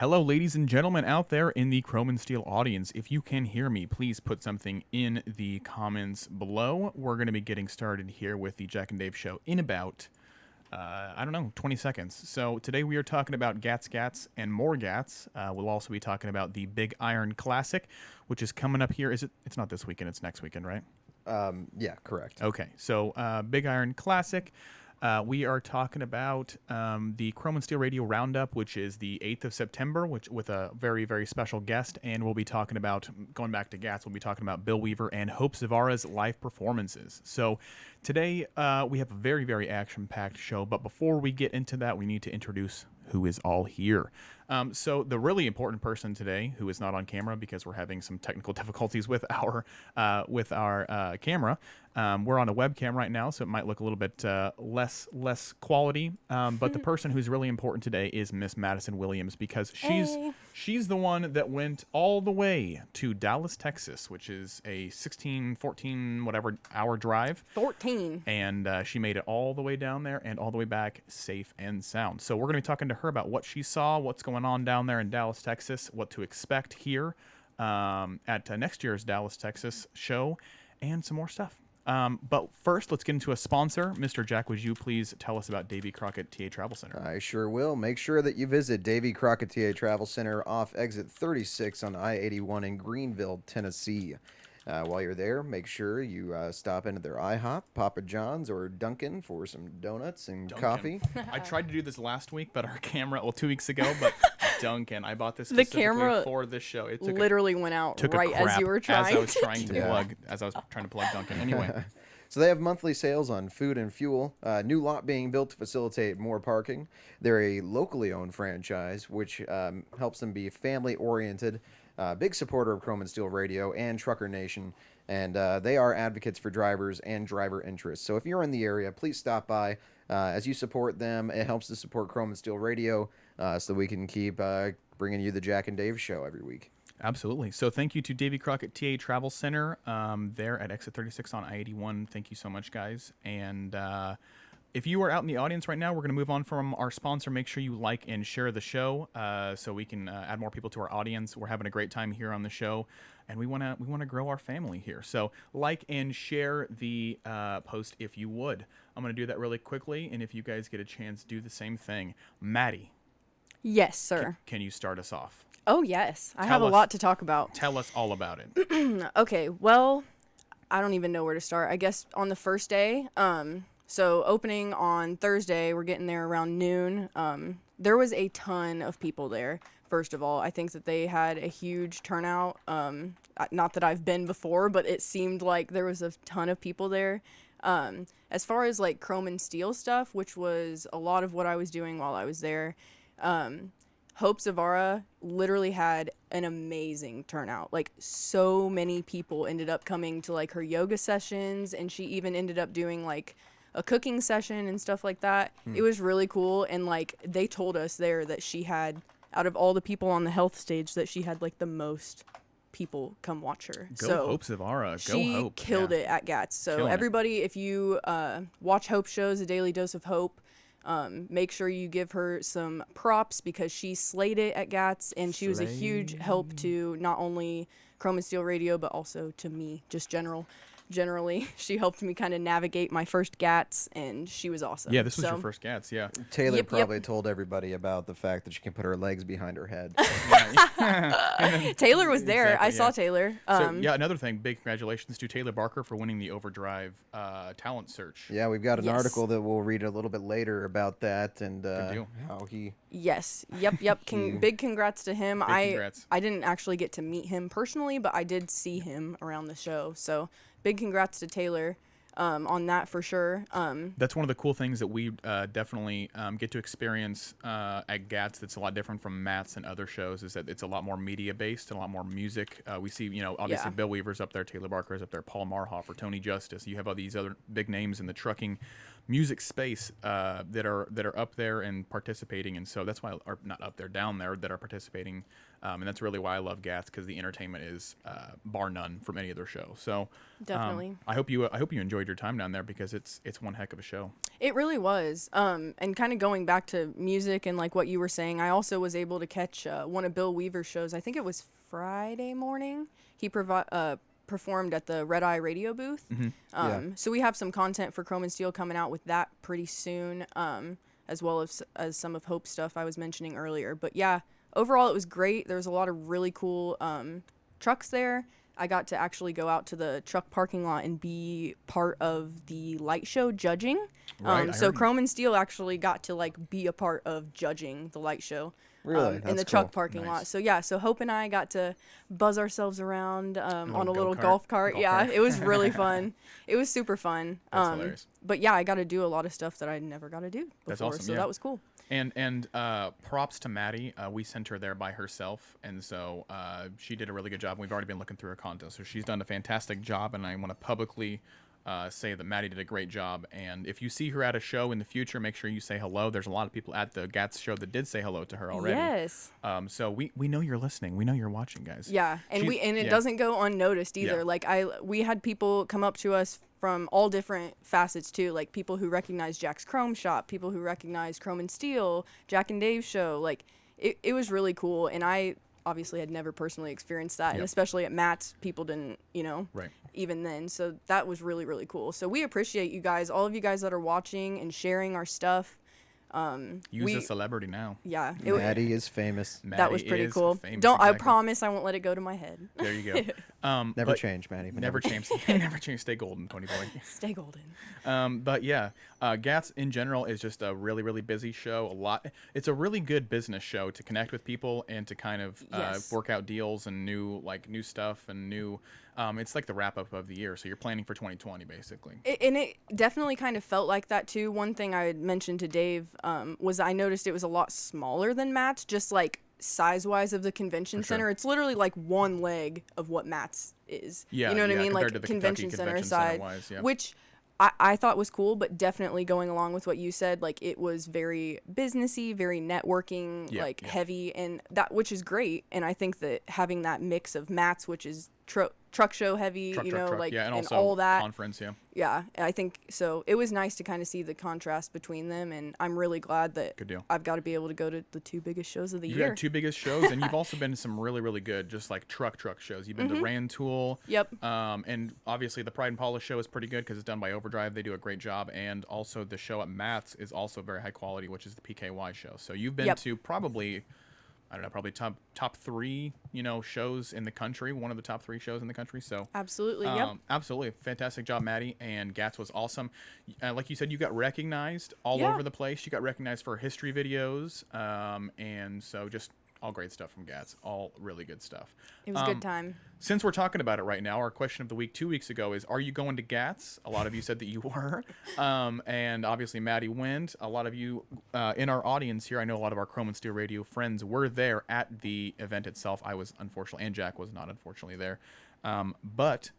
Hello, ladies and gentlemen out there in the Chrome and Steel audience. If you can hear me, please put something in the comments below. We're going to be getting started here with the Jack and Dave show in about, 20 seconds. So today we are talking about GATS and more GATS. We'll also be talking about the Big Iron Classic, which is coming up here. It's not this weekend, it's next weekend, right? Yeah, correct. Okay, so Big Iron Classic. We are talking about the Chrome and Steel Radio Roundup, which is the 8th of September, which with a very, very special guest. And we'll be talking about, going back to GATS, we'll be talking about Bill Weaver and Hope Zavara's live performances. So today we have a very, very action-packed show. But before we get into that, we need to introduce who is all here. So the really important person today, who is not on camera because we're having some technical difficulties with our camera. We're on a webcam right now, so it might look a little bit less quality. But the person who's really important today is Miss Madison Williams, because she's the one that went all the way to Dallas, Texas, which is a 14 whatever hour drive. 14. And she made it all the way down there and all the way back safe and sound. So we're going to be talking to her about what she saw, what's going on down there in Dallas, Texas, what to expect here at next year's Dallas, Texas show, and some more stuff. But first, let's get into a sponsor. Mr. Jack, would you please tell us about Davy Crockett TA Travel Center? I sure will. Make sure that you visit Davy Crockett TA Travel Center off exit 36 on I-81 in Greenville, Tennessee. While you're there, make sure you stop into their IHOP, Papa John's, or Dunkin' for some donuts and coffee. I tried to do this last week, but our camera, 2 weeks ago, but Dunkin', I bought this The specifically camera for this show. It literally went out right as you were trying. As I was trying to plug Dunkin'. Anyway. So they have monthly sales on food and fuel. New lot being built to facilitate more parking. They're a locally owned franchise, which helps them be family-oriented. Big supporter of Chrome and Steel Radio and Trucker Nation, and they are advocates for drivers and driver interests. So if you're in the area, please stop by. As you support them, it helps to support Chrome and Steel Radio so that we can keep bringing you the Jack and Dave show every week. Absolutely. So thank you to Davy Crockett TA Travel Center there at exit 36 on I-81. Thank you so much, guys. And if you are out in the audience right now, we're going to move on from our sponsor. Make sure you like and share the show so we can add more people to our audience. We're having a great time here on the show, and we want to grow our family here. So like and share the post if you would. I'm going to do that really quickly, and if you guys get a chance, do the same thing. Maddie. Yes, sir. Can you start us off? Oh, yes. I have a lot to talk about. Tell us all about it. Okay, well, I don't even know where to start. I guess on the first day, so opening on Thursday, we're getting there around noon. There was a ton of people there, first of all. I think that they had a huge turnout. Not that I've been before, but it seemed like there was a ton of people there. As far as like Chrome and Steel stuff, which was a lot of what I was doing while I was there, Hope Zavara literally had an amazing turnout. Like, so many people ended up coming to like her yoga sessions, and she even ended up doing like a cooking session and stuff like that. It was really cool. And like, they told us there that she had, out of all the people on the health stage, that she had like the most people come watch her. Go Hope Zavara. Go Hope. She killed it at GATS. So Killing everybody, if you watch Hope shows, A Daily Dose of Hope, make sure you give her some props, because she slayed it at GATS, and she was a huge help to not only Chrome and Steel Radio, but also to me, just generally. She helped me kind of navigate my first GATS, and she was awesome. Yeah, this was your first GATS, yeah. Taylor probably told everybody about the fact that she can put her legs behind her head. Taylor was there. Exactly, I saw Taylor. So, another thing, big congratulations to Taylor Barker for winning the Overdrive talent search. Yeah, we've got an article that we'll read a little bit later about that, and how he... Yes. Yep. Big congrats to him. Congrats. I didn't actually get to meet him personally, but I did see him around the show. So big congrats to Taylor on that for sure. That's one of the cool things that we definitely get to experience at GATS that's a lot different from Matt's and other shows, is that it's a lot more media-based and a lot more music. We see, obviously Bill Weaver's up there, Taylor Barker's up there, Paul Marhoff or Tony Justice. You have all these other big names in the trucking music space that are up there and participating, and so that's why, or not up there, down there, that are participating, and that's really why I love GATS, because the entertainment is bar none from any other show. So Definitely. I hope you enjoyed your time down there, because it's one heck of a show. It really was. And kind of going back to music and like what you were saying, I also was able to catch one of Bill Weaver's shows. I think it was Friday morning. He performed at the Red Eye Radio booth. So we have some content for Chrome and Steel coming out with that pretty soon, as well as some of Hope's stuff I was mentioning earlier. But yeah, overall it was great. There was a lot of really cool trucks there. I got to actually go out to the truck parking lot and be part of the light show judging. Right, So Chrome and Steel actually got to like be a part of judging the light show. Really? In the That's truck cool. parking lot. Nice. So yeah, so Hope and I got to buzz ourselves around on a little go-kart. golf cart. Golf Yeah, cart. it was really fun. It was super fun. That's hilarious. But yeah, I got to do a lot of stuff that I never got to do before. That's awesome, So yeah. that was cool. And props to Maddie. We sent her there by herself, and so she did a really good job. We've already been looking through her content, so she's done a fantastic job, and I want to publicly say that Maddie did a great job. And if you see her at a show in the future, make sure you say hello. There's a lot of people at the GATS show that did say hello to her already. Yes. So we know you're listening. We know you're watching, guys. Yeah, and it yeah. doesn't go unnoticed either. Yeah. Like we had people come up to us from all different facets too, like people who recognize Jack's Chrome Shop, people who recognize Chrome and Steel, Jack and Dave's show. Like it was really cool, and I obviously had never personally experienced that, and Yep. especially at Matt's, people didn't, Right. even then. So that was really, really cool. So we appreciate you guys, all of you guys that are watching and sharing our stuff. Use a celebrity now. Yeah, Maddie is famous. that was Maddie pretty is cool. famous, I exactly. promise I won't let it go to my head. There you go. Never but- change, Maddie. Never change. Never change. Stay golden, Tony boy. Stay golden. But yeah, GATS in general is just a really, really busy show. It's a really good business show to connect with people and to kind of Yes. work out deals and new stuff and new. It's like the wrap up of the year, so you're planning for 2020 basically. And it definitely kind of felt like that too. One thing I had mentioned to Dave was I noticed it was a lot smaller than Matt's, just like size-wise of the convention For sure. center. It's literally like one leg of what Matt's is. Yeah, you know what I yeah, mean? compared Like to the convention Kentucky center Convention side, Center-wise, yeah. which I thought was cool, but definitely going along with what you said, like it was very businessy, very networking, Yeah, like yeah. heavy, and that, which is great. And I think that having that mix of Matt's, which is truck show heavy, Truck, like yeah, and also all that. conference, yeah. Yeah, and I think so. It was nice to kind of see the contrast between them, and I'm really glad that Good deal. I've got to be able to go to the two biggest shows of the You year. got two biggest shows, and you've also been to some really, really good, just like truck shows. You've been to Rantoul. Yep. And obviously the Pride and Polish show is pretty good because it's done by Overdrive. They do a great job, and also the show at Matt's is also very high quality, which is the PKY show. So you've been Yep. to probably, I don't know, probably top three, shows in the country. One of the top 3 shows in the country. So Absolutely. Yep. absolutely fantastic job, Maddie. And GATS was awesome. Like you said, you got recognized all Yeah. over the place. You got recognized for history videos, and so just all great stuff from GATS. All really good stuff. It was a good time. Since we're talking about it right now, our question of the week 2 weeks ago is, are you going to GATS? A lot of you said that you were. And obviously Maddie went. A lot of you in our audience here, I know a lot of our Chrome and Steel Radio friends were there at the event itself. I was unfortunately, and Jack was not unfortunately there. But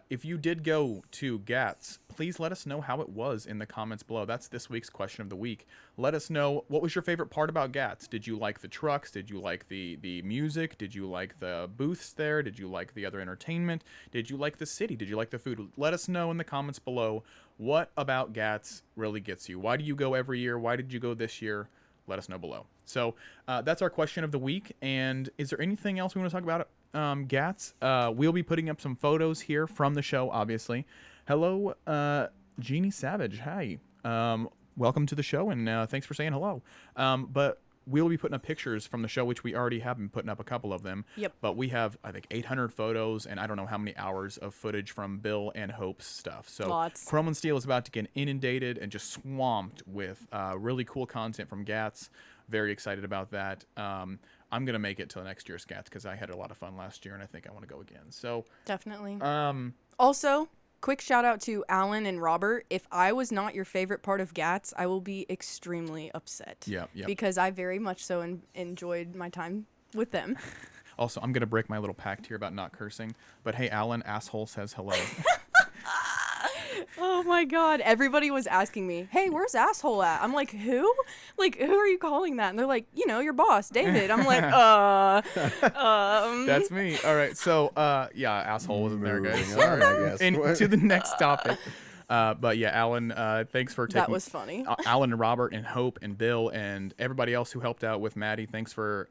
if you did go to GATS, please let us know how it was in the comments below. That's this week's question of the week. Let us know, what was your favorite part about GATS? Did you like the trucks? Did you like the music? Did you like the booths there? Did you like the other entertainment? Did you like the city? Did you like the food? Let us know in the comments below, what about GATS really gets you? Why do you go every year? Why did you go this year? Let us know below. So that's our question of the week. And is there anything else we want to talk about GATS? We'll be putting up some photos here from the show, obviously. Hello, Jeannie Savage. Hi. Welcome to the show, and thanks for saying hello. But we'll be putting up pictures from the show, which we already have been putting up a couple of them. Yep. But we have, I think, 800 photos, and I don't know how many hours of footage from Bill and Hope's stuff. So Lots. Chrome and Steel is about to get inundated and just swamped with really cool content from GATS. Very excited about that. I'm going to make it till next year's GATS because I had a lot of fun last year, and I think I want to go again. So Definitely. Also, quick shout out to Alan and Robert. If I was not your favorite part of GATS, I will be extremely upset. Yeah. Because I very much so enjoyed my time with them. Also, I'm going to break my little pact here about not cursing. But hey, Alan, asshole says hello. Oh my God. Everybody was asking me, hey, where's asshole at? I'm like, who? Like, who are you calling that? And they're like, your boss, David. I'm like, That's me. All right. So, yeah, asshole wasn't there, guys. Moving on, I guess. And What? to the next topic. But yeah, Alan, thanks for taking that was funny. Alan and Robert and Hope and Bill and everybody else who helped out with Maddie. Thanks for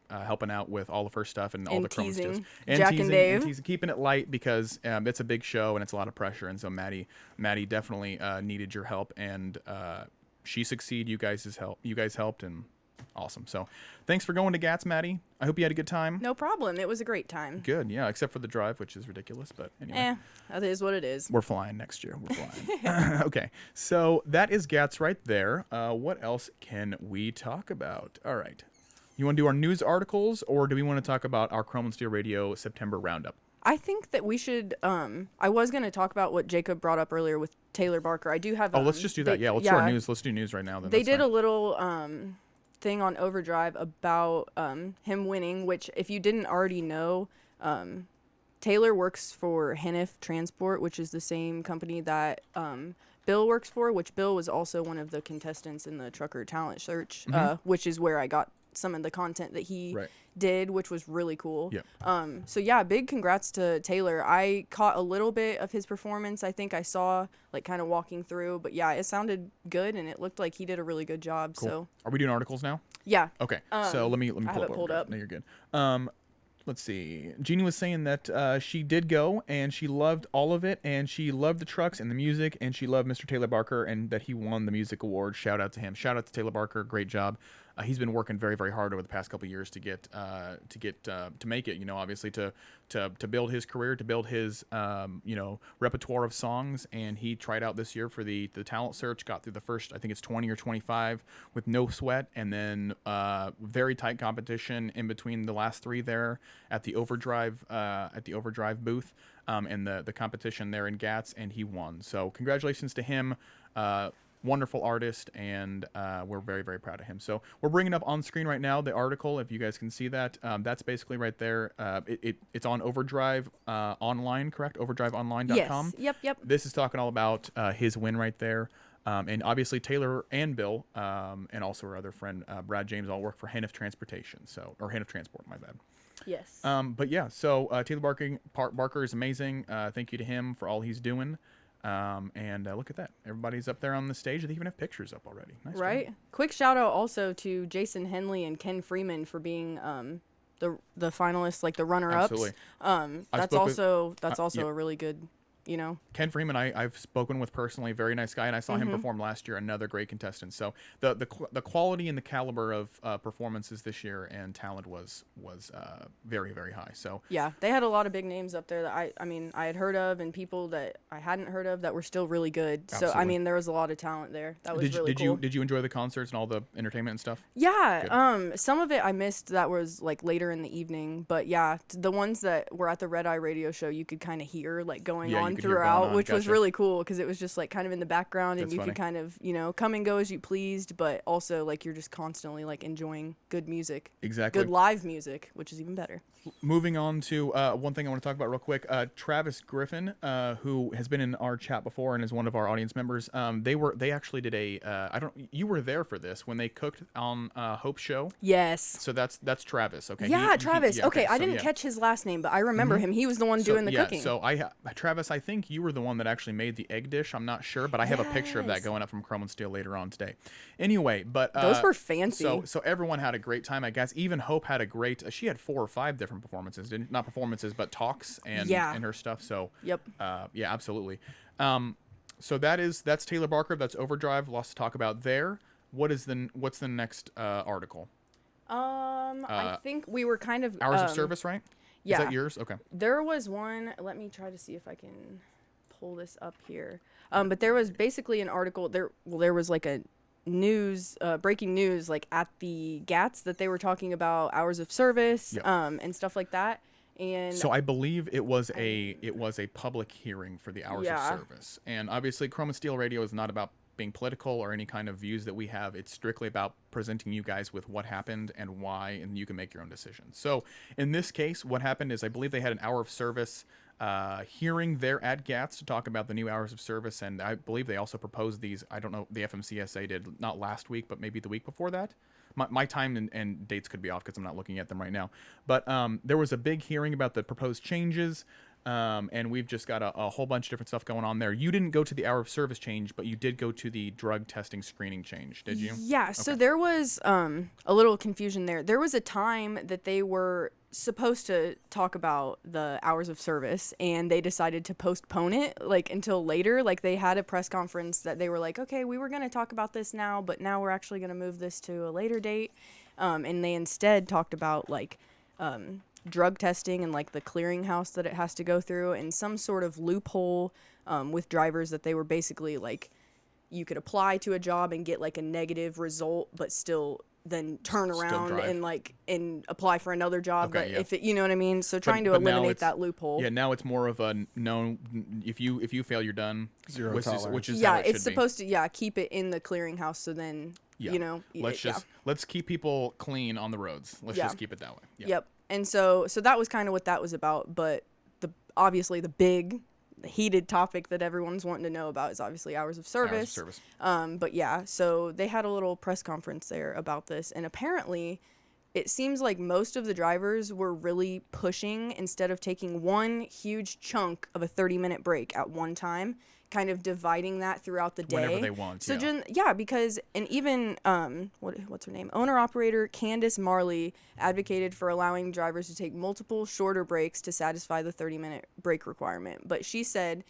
helping out with all of her stuff and all And the Chrome teasing Steels. Jack and Dave. And teasing, keeping it light because it's a big show and it's a lot of pressure. And so Maddie definitely needed your help and she succeeded. You guys helped and awesome. So thanks for going to GATS, Maddie. I hope you had a good time. No problem. It was a great time. Good, yeah, except for the drive, which is ridiculous, but anyway. That is what it is. We're flying next year. We're flying. Okay, so that is GATS right there. What else can we talk about? All right. You want to do our news articles, or do we want to talk about our Chrome and Steel Radio September roundup? I think that we should. I was going to talk about what Jacob brought up earlier with Taylor Barker. I do have. Let's just do that. Let's do our news. Let's do news right now. Then they did a little thing on Overdrive about him winning, which if you didn't already know, Taylor works for Heniff Transport, which is the same company that Bill works for, which Bill was also one of the contestants in the Trucker Talent Search, which is where I got some of the content that he did, which was really cool. Yep. So yeah, big congrats to Taylor. I caught a little bit of his performance. I think I saw like kind of walking through, but yeah, it sounded good and it looked like he did a really good job. Cool. So are we doing articles now? Yeah. Okay. So let me I have it pulled up. No, you're good. Let's see. Jeannie was saying that she did go and she loved all of it and she loved the trucks and the music and she loved Mr. Taylor Barker and that he won the music award. Shout out to him. Shout out to Taylor Barker. Great job. He's been working very, very hard over the past couple of years to make it. Obviously to build his career, to build his repertoire of songs. And he tried out this year for the talent search. Got through the first, I think it's 20 or 25 with no sweat, and then very tight competition in between the last three there at the Overdrive booth, and the competition there in GATS, and he won. So congratulations to him. Wonderful artist, and we're very, very proud of him. So we're bringing up on screen right now the article, if you guys can see that. That's basically right there. It's on Overdrive online, correct? OverdriveOnline.com. Yes. Yep. This is talking all about his win right there. And obviously Taylor and Bill, and also our other friend Brad James, all work for Heniff Transportation. Or Heniff Transport, my bad. Yes. But yeah, so Taylor Barker is amazing. Thank you to him for all he's doing. And look at that. Everybody's up there on the stage. They even have pictures up already. Nice right. job. Quick shout out also to Jason Henley and Ken Freeman for being the finalists, like the runner-ups. Absolutely. That's also yep. a really good, Ken Freeman, I've spoken with personally, very nice guy, and I saw him perform last year. Another great contestant. So the quality and the caliber of performances this year and talent was very, very high. So yeah, they had a lot of big names up there that I had heard of, and people that I hadn't heard of that were still really good. Absolutely. So there was a lot of talent there. That was really cool. Did you enjoy the concerts and all the entertainment and stuff? Yeah. Good. Some of it I missed. That was like later in the evening, but yeah, the ones that were at the Red Eye Radio Show, you could kind of hear like going on throughout, which was really cool because it was just like kind of in the background. And you could kind of come and go as you pleased, but also like you're just constantly like enjoying good music. Exactly. Good live music, which is even better. Moving on to one thing I want to talk about real quick. Travis Griffin, who has been in our chat before and is one of our audience members. They actually did you were there for this when they cooked on Hope's show. Yes. So that's Travis. Okay. Yeah, Travis. Okay, I didn't catch his last name, but I remember him. He was the one doing the cooking. So Travis, I think you were the one that actually made the egg dish. I'm not sure, but I have a picture of that going up from Chrome and Steel later on today. Anyway, but those were fancy. So everyone had a great time, I guess. Even Hope had a great. She had 4 or 5 different performances, not performances, but talks and her stuff. So yep. Yeah, absolutely. So that's Taylor Barker. That's Overdrive. Lots to talk about there. What's the next article? I think we were kind of hours of service, right? Yeah. Is that yours? Okay. There was one. Let me try to see if I can pull this up here. But there was basically an article there. Well, there was like a breaking news, like at the GATS that they were talking about hours of service, and stuff like that. And so I believe it was a public hearing for the hours of service. And obviously Chrome and Steel Radio is not about being political or any kind of views that we have. It's strictly about presenting you guys with what happened and why, and you can make your own decisions. So in this case, what happened is I believe they had an hour of service hearing there at GATS to talk about the new hours of service, and I believe they also proposed these. I don't know, the FMCSA did not last week, but maybe the week before that. My time and dates could be off because I'm not looking at them right now. But there was a big hearing about the proposed changes, and we've just got a whole bunch of different stuff going on there. You didn't go to the hour of service change, but you did go to the drug testing screening change, did you? Yeah, so there was a little confusion there. There was a time that they were supposed to talk about the hours of service, and they decided to postpone it like until later. Like they had a press conference that they were like, okay, we were going to talk about this now, but now we're actually going to move this to a later date. And they instead talked about like drug testing and like the clearinghouse that it has to go through, and some sort of loophole with drivers that they were basically like, you could apply to a job and get like a negative result, but still then turn around and apply for another job. Okay, but yeah. if it, you know what I mean? So trying to but now eliminate it's- that loophole. Yeah, now it's more of a no. If you fail, you're done. Zero which tolerance. which is Yeah, how it it's should be. supposed to keep it in the clearinghouse. So then Yeah. you know, Let's keep people clean on the roads. Let's Yeah. just keep it that way. Yeah. Yep. And so that was kind of what that was about. But obviously the big heated topic that everyone's wanting to know about is obviously hours of service. Hours of service. But yeah, so they had a little press conference there about this, and apparently it seems like most of the drivers were really pushing, instead of taking one huge chunk of a 30-minute break at one time, kind of dividing that throughout the day. Whenever they want, So yeah. because, and even what's her name? Owner operator Candace Marley advocated for allowing drivers to take multiple shorter breaks to satisfy the 30-minute break requirement. But she said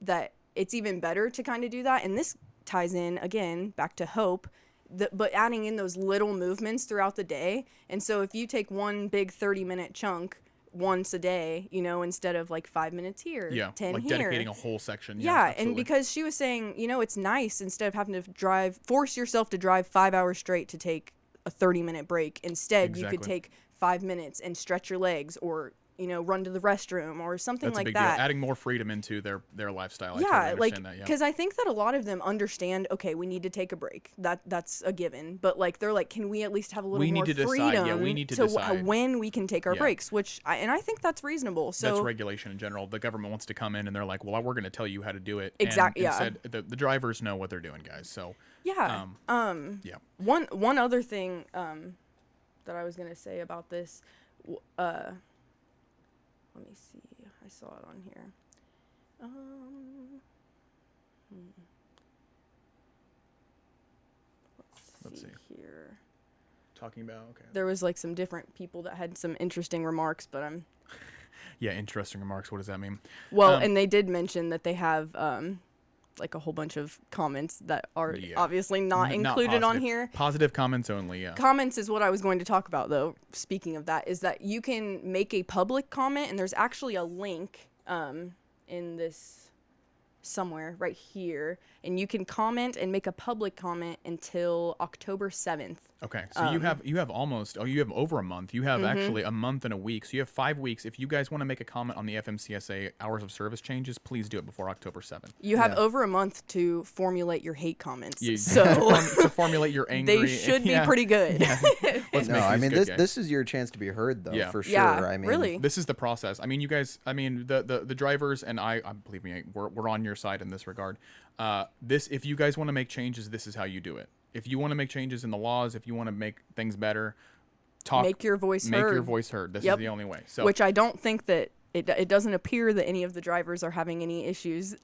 that it's even better to kind of do that, and this ties in again back to hope, but adding in those little movements throughout the day. And so if you take one big 30-minute chunk once a day, you know, instead of like 5 minutes here, Yeah, 10 like here. dedicating a whole section. Yeah, and absolutely. because she was saying, you know, it's nice, instead of having to force yourself to drive 5 hours straight to take a 30-minute break. Instead, you could Exactly. take 5 minutes and stretch your legs, or, you know, run to the restroom or something That's a like big that. deal. Adding more freedom into their lifestyle. I Yeah, totally like, understand that. Yeah. because I think that a lot of them understand, okay, we need to take a break. That's a given. But like, they're like, can we at least have a little We more need to decide. freedom Yeah, we need to decide. when we can take our Yeah. breaks? Which I think that's reasonable. So That's regulation in general. The government wants to come in and they're like, well, we're going to tell you how to do it. Exactly, And yeah. instead, the drivers know what they're doing, guys. So yeah. yeah. One other thing that I was gonna say about this, let me see. I saw it on here. Let's see here. Talking about okay. There was like some different people that had some interesting remarks, but I'm Yeah, interesting remarks. What does that mean? well, and they did mention that they have like a whole bunch of comments that are Yeah. obviously not Not included on positive. here. Positive comments only. Yeah. Comments is what I was going to talk about, though. Speaking of that, is that you can make a public comment, and there's actually a link in this somewhere right here, and you can comment and make a public comment until October 7th. Okay, so you have you have over a month. You have actually a month and a week. So you have 5 weeks. If you guys want to make a comment on the FMCSA hours of service changes, please do it before October 7th. You have Yeah. over a month to formulate your hate comments. You, So to formulate your angry. they should be yeah. pretty good. Let's No, make I these mean good, this guys. this is your chance to be heard though, Yeah. for sure. Yeah, I mean, really. This is the process. I mean, you guys. I mean, the drivers and I believe me, we're on your side in this regard. If you guys want to make changes, this is how you do it. If you want to make changes in the laws, if you want to make things better, Make your voice Make heard. your voice heard. This Yep. is the only way. So Which I don't think that it doesn't appear that any of the drivers are having any issues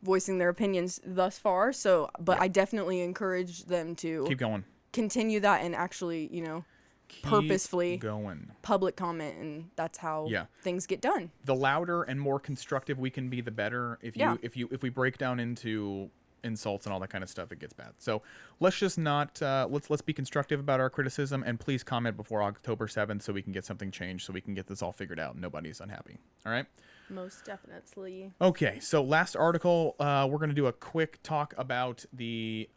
voicing their opinions thus far. So, but I definitely encourage them to keep going. continue that and actually, you know, Keep purposefully going. public comment, and that's how Yeah. things get done. The louder and more constructive we can be, the better. If we break down into insults and all that kind of stuff, it gets bad. So let's just not let's be constructive about our criticism, and please comment before October 7th so we can get something changed, so we can get this all figured out and nobody's unhappy. All right. Most definitely. Okay, so last article, we're going to do a quick talk about the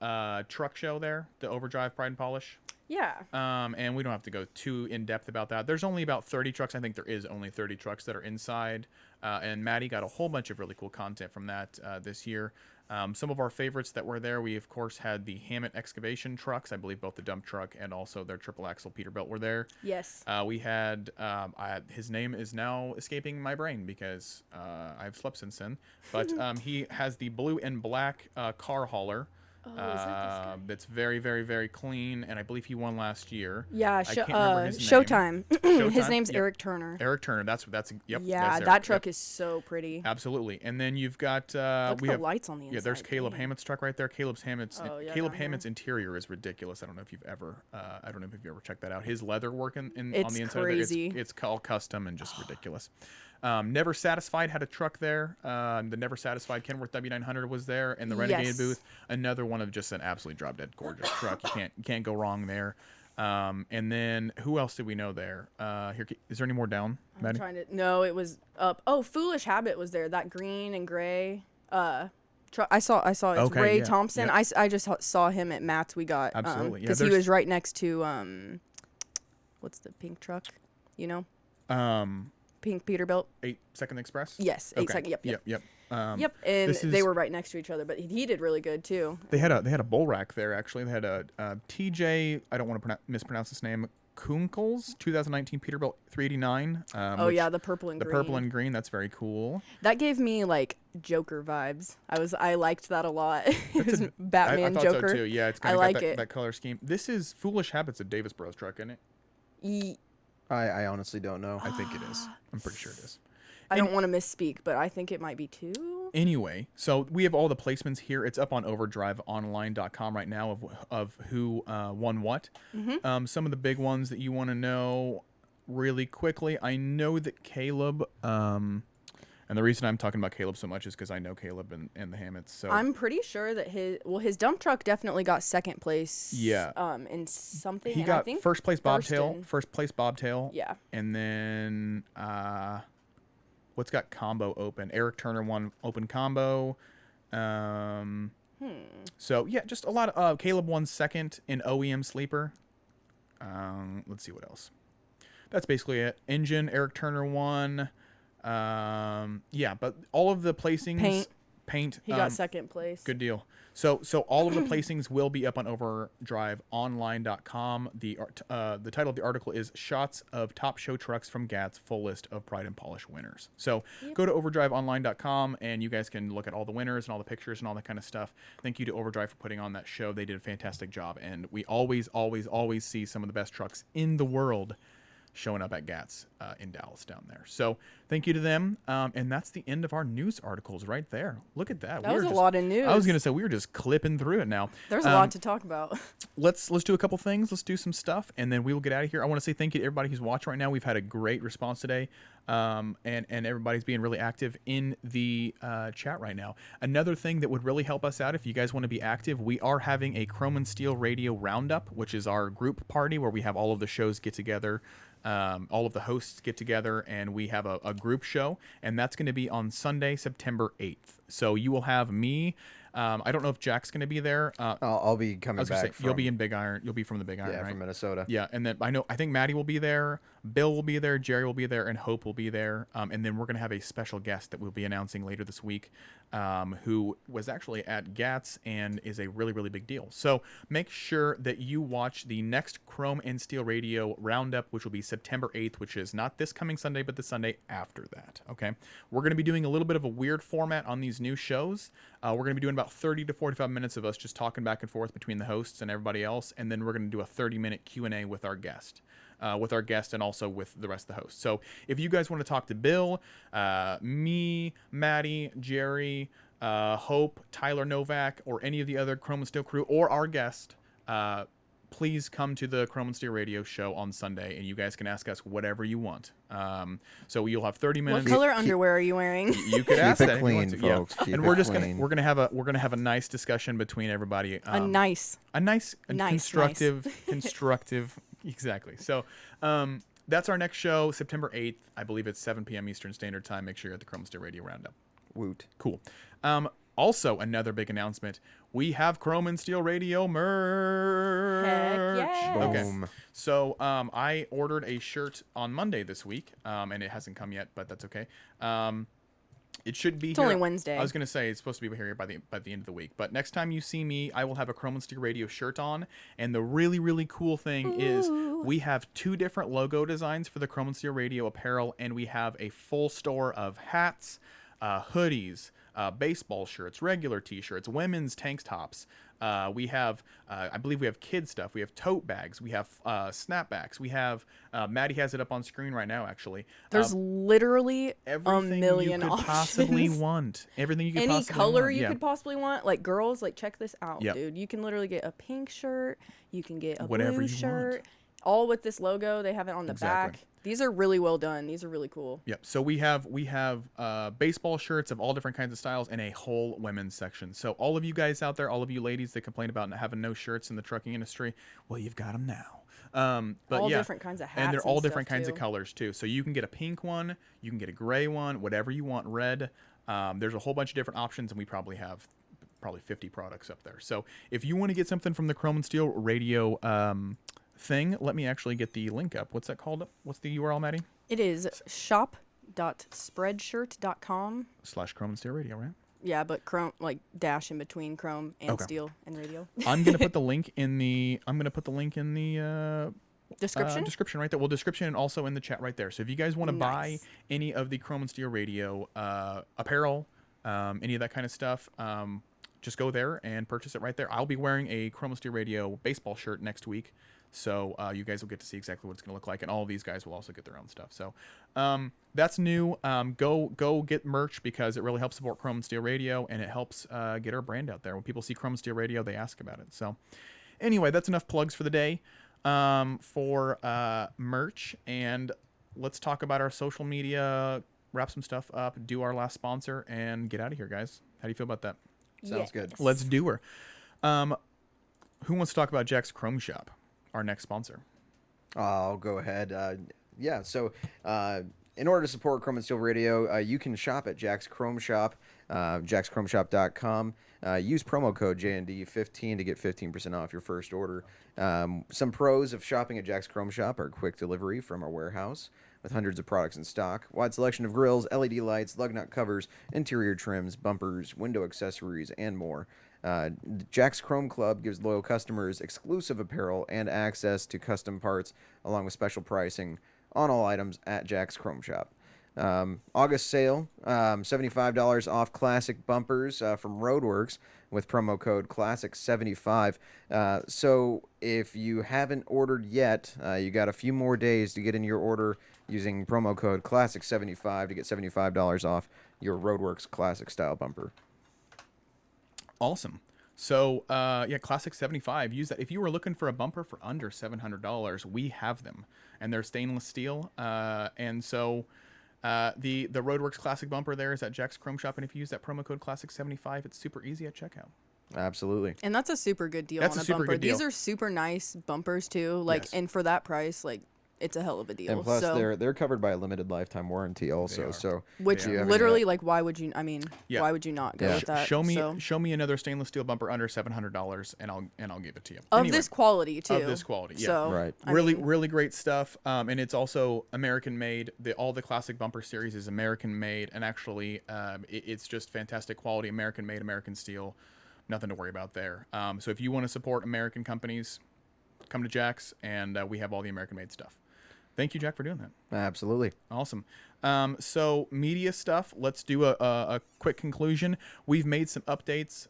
truck show there, the Overdrive Pride and Polish. Yeah. And we don't have to go too in depth about that. There's only about 30 trucks. I think there is only 30 trucks that are inside. And Maddie got a whole bunch of really cool content from that this year. Some of our favorites that were there, we of course had the Hammett excavation trucks. I believe both the dump truck and also their triple axle Peterbilt were there. Yes. We had his name is now escaping my brain because I've slept since then. But he has the blue and black car hauler. Oh, is that this guy? That's very, very, very clean, and I believe he won last year. Yeah, I can't remember his name. Showtime. His Showtime? name's Yep. Eric Turner. Eric Turner. That's yep. Yeah, that's Eric. that truck Yep. is so pretty. Absolutely. And then you've got Look at we the have lights on the inside. yeah. There's Caleb Dang. Hammett's truck right there. Caleb Hammett's Oh, yeah, down here. interior is ridiculous. I don't know if you've ever checked that out. His leather work on It's the inside crazy. of it, it's all custom and just ridiculous. Never Satisfied had a truck there. The Never Satisfied Kenworth W900 was there, and the Renegade Yes. booth, another one of just an absolutely drop dead gorgeous truck. You can't go wrong there. And then who else did we know there? Here, is there any more down, I'm Maddie? trying to. No, it was up. Oh, Foolish Habit was there. That green and gray. I saw. It's Okay, Ray yeah, Thompson. yep. I just saw him at Matt's. We got Absolutely, yeah, because he there's- was right next to what's the pink truck? You know, pink Peterbilt. 8-Second Express. Yes, 8 second. Yep. Yep. Yep, and this they is- were right next to each other, but he did really good too. They had a bull rack there actually. They had a TJ. I don't want to mispronounce his name. Kunkels 2019 Peterbilt 389. Oh yeah, the purple and the green. purple and green. That's very cool. That gave me like Joker vibes. I liked that a lot. It was Batman I thought Joker. so too. Yeah, it's I kind of like got it. that color scheme. This is Foolish Habits, a Davis Bros truck, isn't it? I honestly don't know. I think it is. I'm pretty sure it is. I don't want to misspeak, but I think it might be 2. Anyway, so we have all the placements here. It's up on overdriveonline.com right now of who won what. Mm-hmm. Some of the big ones that you want to know really quickly. I know that Caleb, and the reason I'm talking about Caleb so much is because I know Caleb and the Hammets. So I'm pretty sure that his dump truck definitely got second place. Yeah. In something. he and I got think first place bobtail, in- first place bobtail. Yeah. And then what's got combo open? Eric Turner won open combo. So yeah, just a lot of Caleb won second in OEM sleeper. Let's see what else. That's basically it. Engine, Eric Turner won. Yeah, but all of the placings. Paint. He got second place. Good deal. So all of the placings will be up on overdriveonline.com. The title of the article is Shots of Top Show Trucks from GATS, full list of Pride and Polish winners. So go to overdriveonline.com and you guys can look at all the winners and all the pictures and all that kind of stuff. Thank you to Overdrive for putting on that show. They did a fantastic job, and we always see some of the best trucks in the world showing up at GATS in Dallas down there. So thank you to them. And that's the end of our news articles right there. Look at that. That was a lot of news. I was going to say we were just clipping through it now. There's a lot to talk about. Let's do a couple things. Let's do some stuff, and then we will get out of here. I want to say thank you to everybody who's watching right now. We've had a great response today, and everybody's being really active in the chat right now. Another thing that would really help us out if you guys want to be active, we are having a Chrome and Steel Radio Roundup, which is our group party where we have all of the shows get together. All of the hosts get together and we have a group show, and that's going to be on Sunday, September 8th. So you will have me. I don't know if Jack's going to be there. I'll be coming back. You'll be in Big Iron. You'll be from the Big Iron, yeah, right? from Minnesota. Yeah, and then I think Maddie will be there, Bill will be there, Jerry will be there, and Hope will be there. And then we're going to have a special guest that we'll be announcing later this week, who was actually at GATS and is a really, really big deal. So make sure that you watch the next Chrome and Steel Radio Roundup, which will be September 8th, which is not this coming Sunday, but the Sunday after that, okay? We're going to be doing a little bit of a weird format on these new shows. We're going to be doing about 30 to 45 minutes of us just talking back and forth between the hosts and everybody else, and then we're going to do a 30-minute Q&A with our guest. And also with the rest of the hosts. So if you guys want to talk to Bill, me, Maddie, Jerry, Hope, Tyler Novak, or any of the other Chrome and Steel crew, or our guest, please come to the Chrome and Steel Radio show on Sunday, and you guys can ask us whatever you want. So you'll have 30 minutes. What color underwear are you wearing? You could ask Keep that it if you want clean, to. folks. Yeah. Keep And it we're just clean. gonna have a nice discussion between everybody. A nice constructive. Exactly. So that's our next show, September 8th. I believe it's 7 p.m. Eastern Standard Time. Make sure you're at the Chrome Steel Radio Roundup. Woot. Cool. Also, another big announcement. We have Chrome and Steel Radio merch. Heck yes. Okay. Boom. So I ordered a shirt on Monday this week, and it hasn't come yet, but that's okay. It should be It's here. only Wednesday. I was gonna say it's supposed to be here by the end of the week. But next time you see me, I will have a Chrome and Steel Radio shirt on. And the really cool thing is we have 2 different logo designs for the Chrome and Steel Radio apparel, and we have a full store of hats, hoodies, baseball shirts, regular T-shirts, women's tank tops. We have, I believe we have kid stuff. We have tote bags. We have snapbacks. We have, Maddie has it up on screen right now, actually. There's literally a Everything million you could options. possibly want. Everything you could Any possibly color want. you Yeah. could possibly want. Like girls, like check this out, Yep. dude. You can literally get a pink shirt. You can get a Whatever blue you shirt. want. All with this logo. They have it on the Exactly. back. These are really well done. These are really cool. Yep. So we have baseball shirts of all different kinds of styles and a whole women's section. So all of you guys out there, all of you ladies that complain about having no shirts in the trucking industry, well, you've got them now. But All yeah, different kinds of hats and they're all and different stuff, kinds of too. colors too. So you can get a pink one, you can get a gray one, whatever you want, red. There's a whole bunch of different options, and we probably have 50 products up there. So if you want to get something from the Chrome and Steel Radio thing, let me actually get the link up. What's that called? What's the URL, Maddie? It is shop.spreadshirt.com. / Chrome and Steel Radio, right? Yeah, but Chrome, like dash in between Chrome and Okay. Steel and Radio. I'm gonna put the link in the Description? description right there. Well, description and also in the chat right there. So if you guys want to buy Nice. any of the Chrome and Steel Radio apparel, any of that kind of stuff, just go there and purchase it right there. I'll be wearing a Chrome and Steel Radio baseball shirt next week, so you guys will get to see exactly what it's going to look like, and all of these guys will also get their own stuff. So that's new. Go get merch because it really helps support Chrome and Steel Radio, and it helps get our brand out there. When people see Chrome and Steel Radio, they ask about it. So anyway, that's enough plugs for the day for merch, and let's talk about our social media, wrap some stuff up, do our last sponsor, and get out of here, guys. How do you feel about that? Sounds good. Let's do her. Who wants to talk about Jack's Chrome Shop, our next sponsor? I'll go ahead. Yeah, so in order to support Chrome and Steel Radio, you can shop at Jack's Chrome Shop, jackschromeshop.com. Use promo code JND15 to get 15% off your first order. Some pros of shopping at Jack's Chrome Shop are quick delivery from our warehouse with hundreds of products in stock, wide selection of grills, LED lights, lug nut covers, interior trims, bumpers, window accessories, and more. Jack's Chrome Club gives loyal customers exclusive apparel and access to custom parts along with special pricing on all items at Jack's Chrome Shop. August sale, $75 off classic bumpers from Roadworks with promo code Classic75. So if you haven't ordered yet, you got a few more days to get in your order using promo code Classic75 to get $75 off your Roadworks classic style bumper. Awesome. So, yeah, Classic 75. Use that. If you were looking for a bumper for under $700, we have them, and they're stainless steel. And so, the Roadworks Classic bumper there is at Jack's Chrome Shop, and if you use that promo code Classic 75, it's super easy at checkout. Absolutely. And that's a super good deal That's on a a super bumper. good deal. These are super nice bumpers too. Like, Yes. and for that price, like, it's a hell of a deal. And plus, so, they're covered by a limited lifetime warranty also. are. So which if you ever literally, need like, why would you? I mean, Yeah. why would you not go Yeah. with that? Show So, me another stainless steel bumper under $700, and I'll give it to you. of Anyway, this quality too. of this quality, yeah. So, Right. I really mean, really great stuff, and it's also American made. All the classic bumper series is American made, and actually it's just fantastic quality, American made, American steel. Nothing to worry about there. So if you want to support American companies, come to Jack's, and we have all the American made stuff. Thank you, Jack, for doing that. Absolutely. Awesome. So media stuff, let's do a quick conclusion. We've made some updates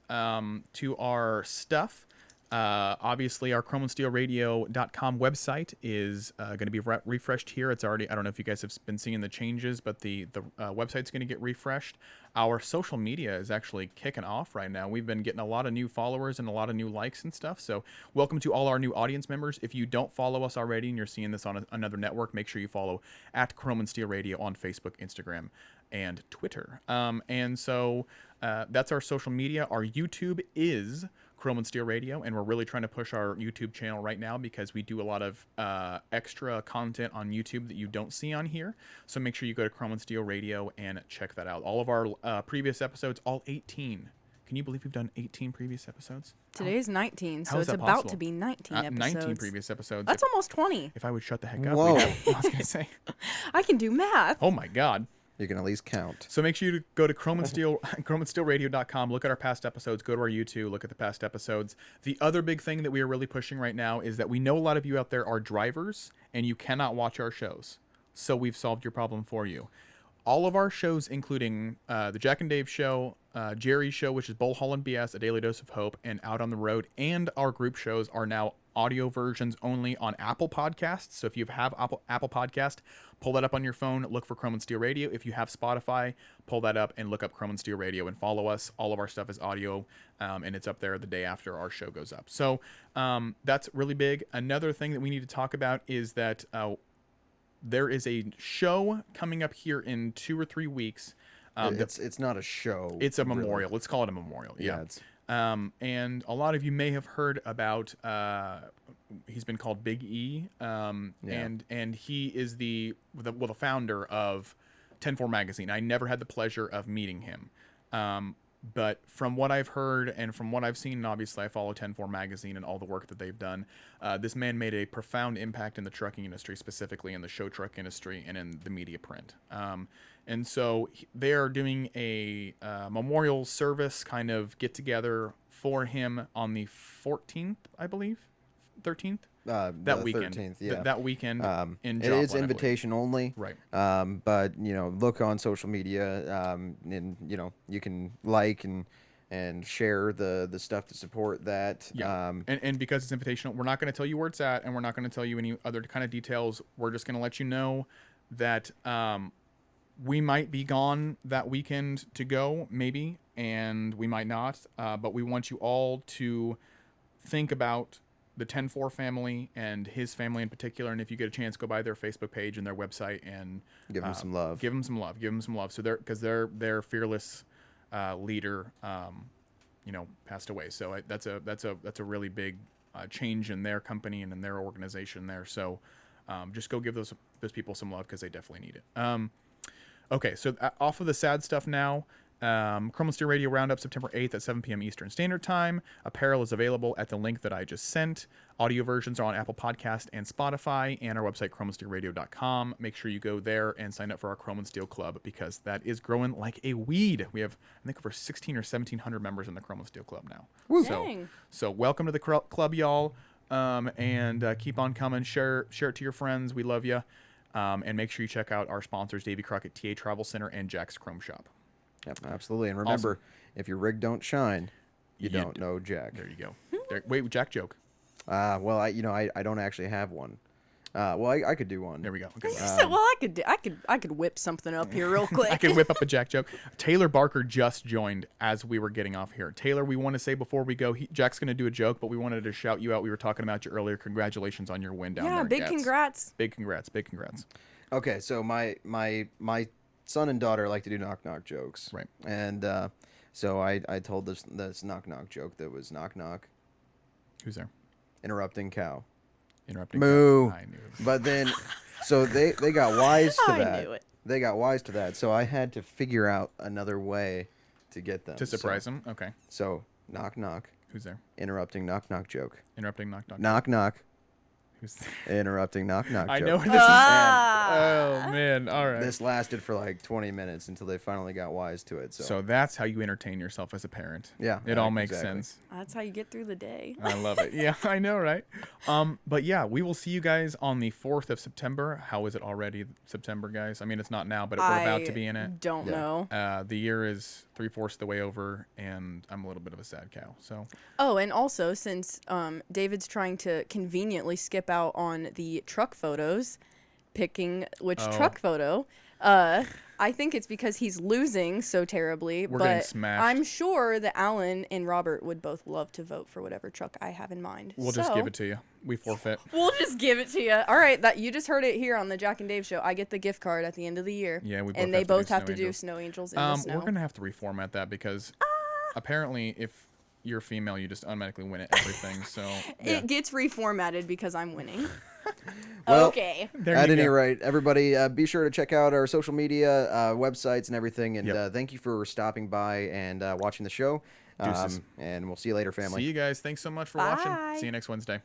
to our stuff. Obviously, our chromeandsteelradio.com website is going to be refreshed here. It's already, I don't know if you guys have been seeing the changes, but the website's going to get refreshed. Our social media is actually kicking off right now. We've been getting a lot of new followers and a lot of new likes and stuff. So welcome to all our new audience members. If you don't follow us already and you're seeing this on another network, make sure you follow at Chrome and Steel Radio on Facebook, Instagram, and Twitter. And so that's our social media. Our YouTube is Chrome and Steel Radio, and we're really trying to push our YouTube channel right now because we do a lot of extra content on YouTube that you don't see on here. So make sure you go to Chrome and Steel Radio and check that out. All of our previous episodes, all 18. Can you believe we've done 18 previous episodes? today's 19, how so is it's that about possible? to be 19 episodes. 19 previous episodes. That's almost 20. If I would shut the heck up, Whoa. I was going to say, I can do math. oh my God. You can at least count. So make sure you go to chromeandsteelradio.com, look at our past episodes, go to our YouTube, look at the past episodes. The other big thing that we are really pushing right now is that we know a lot of you out there are drivers and you cannot watch our shows. So we've solved your problem for you. All of our shows, including the Jack and Dave Show, Jerry's Show, which is Bull Holland BS, A Daily Dose of Hope, and Out on the Road, and our group shows are now audio versions only on Apple Podcasts. So if you have Apple Podcast, pull that up on your phone, look for Chrome and Steel Radio. If you have Spotify, pull that up and look up Chrome and Steel Radio and follow us. All of our stuff is audio, and it's up there the day after our show goes up. So that's really big. Another thing that we need to talk about is that there is a show coming up here in 2 or 3 weeks. It's not a show. It's a really. memorial. Let's call it a memorial. Yeah. It's And a lot of you may have heard about, he's been called Big E, and he is the founder of 10-4 magazine. I never had the pleasure of meeting him. But from what I've heard and from what I've seen, and obviously I follow 10-4 magazine and all the work that they've done, this man made a profound impact in the trucking industry, specifically in the show truck industry and in the media print. And so they are doing a memorial service kind of get together for him on the 14th, I believe, 13th. That weekend. 13th, yeah. That weekend in It is Joplin, invitation only. Right. But look on social media, and you can like and share the stuff to support that. Yeah. And because it's invitational, we're not going to tell you where it's at, and we're not going to tell you any other kind of details. We're just going to let you know that we might be gone that weekend to go, maybe, and we might not. But we want you all to think about the 10-4 family and his family in particular. And if you get a chance, go by their Facebook page and their website and give them some love. Give them some love. Give them some love. So their fearless leader, passed away. So that's a really big change in their company and in their organization there. So just go give those people some love because they definitely need it. Okay, so off of the sad stuff now. Chrome and Steel Radio Roundup, September 8th at 7 p.m. Eastern Standard Time. Apparel is available at the link that I just sent. Audio versions are on Apple Podcast and Spotify, and our website, chromeandsteelradio.com. Make sure you go there and sign up for our Chrome and Steel Club because that is growing like a weed. We have, I think, over 1,600 or 1,700 members in the Chrome and Steel Club now. Woo. So welcome to the club, y'all, and keep on coming. Share it to your friends. We love you. And make sure you check out our sponsors, Davy, CROCKETT, TA Travel Center, and Jack's Chrome Shop. Yep, absolutely. And remember, if your rig don't shine, you don't know Jack. There you go. Wait, Jack joke. Well, I don't actually have one. Well, I could do one. There we go. Okay. Well, I could whip something up here real quick. I could whip up a Jack joke. Taylor Barker just joined as we were getting off here. Taylor, we want to say before we go, Jack's going to do a joke, but we wanted to shout you out. We were talking about you earlier. Congratulations on your win down there. Yeah, big GATS. congrats. Big congrats. Okay, so my son and daughter like to do knock knock jokes. Right. And so I told this knock knock joke that was knock knock. Who's there? Interrupting cow. Interrupting Moo. cow. I knew it. But then, so they got wise to I that. knew it. They got wise to that. So I had to figure out another way to get them. To surprise them? Okay. So knock knock. Who's there? Interrupting knock knock joke. Interrupting knock knock. Knock knock. Who's there? Interrupting knock knock joke. I know where this is. Oh, man. All right. This lasted for like 20 minutes until they finally got wise to it. So that's how you entertain yourself as a parent. Yeah. It all makes exactly. sense. That's how you get through the day. I love it. Yeah, I know, right? But yeah, we will see you guys on the 4th of September. How is it already September, guys? I mean, it's not now, but we're about to be in it. Don't know. The year is 3/4 of the way over, and I'm a little bit of a sad cow. So. Oh, and also since David's trying to conveniently skip out on the truck photos, picking which truck photo, I think it's because he's losing so terribly. We're but getting smashed. I'm sure that Alan and Robert would both love to vote for whatever truck I have in mind. We'll just give it to you. We forfeit. We'll just give it to you. All right, that you just heard it here on the Jack and Dave show. I get the gift card at the end of the year. Yeah, we both and they have both to have to Snow do Angels. Snow Angels in the snow. We're gonna have to reformat that because apparently, if you're female, you just automatically win at everything. So yeah. It gets reformatted because I'm winning. Well, okay. At any rate, everybody, be sure to check out our social media, websites, and everything. And thank you for stopping by and watching the show. And we'll see you later, family. See you guys. Thanks so much for Bye. watching. See you next Wednesday.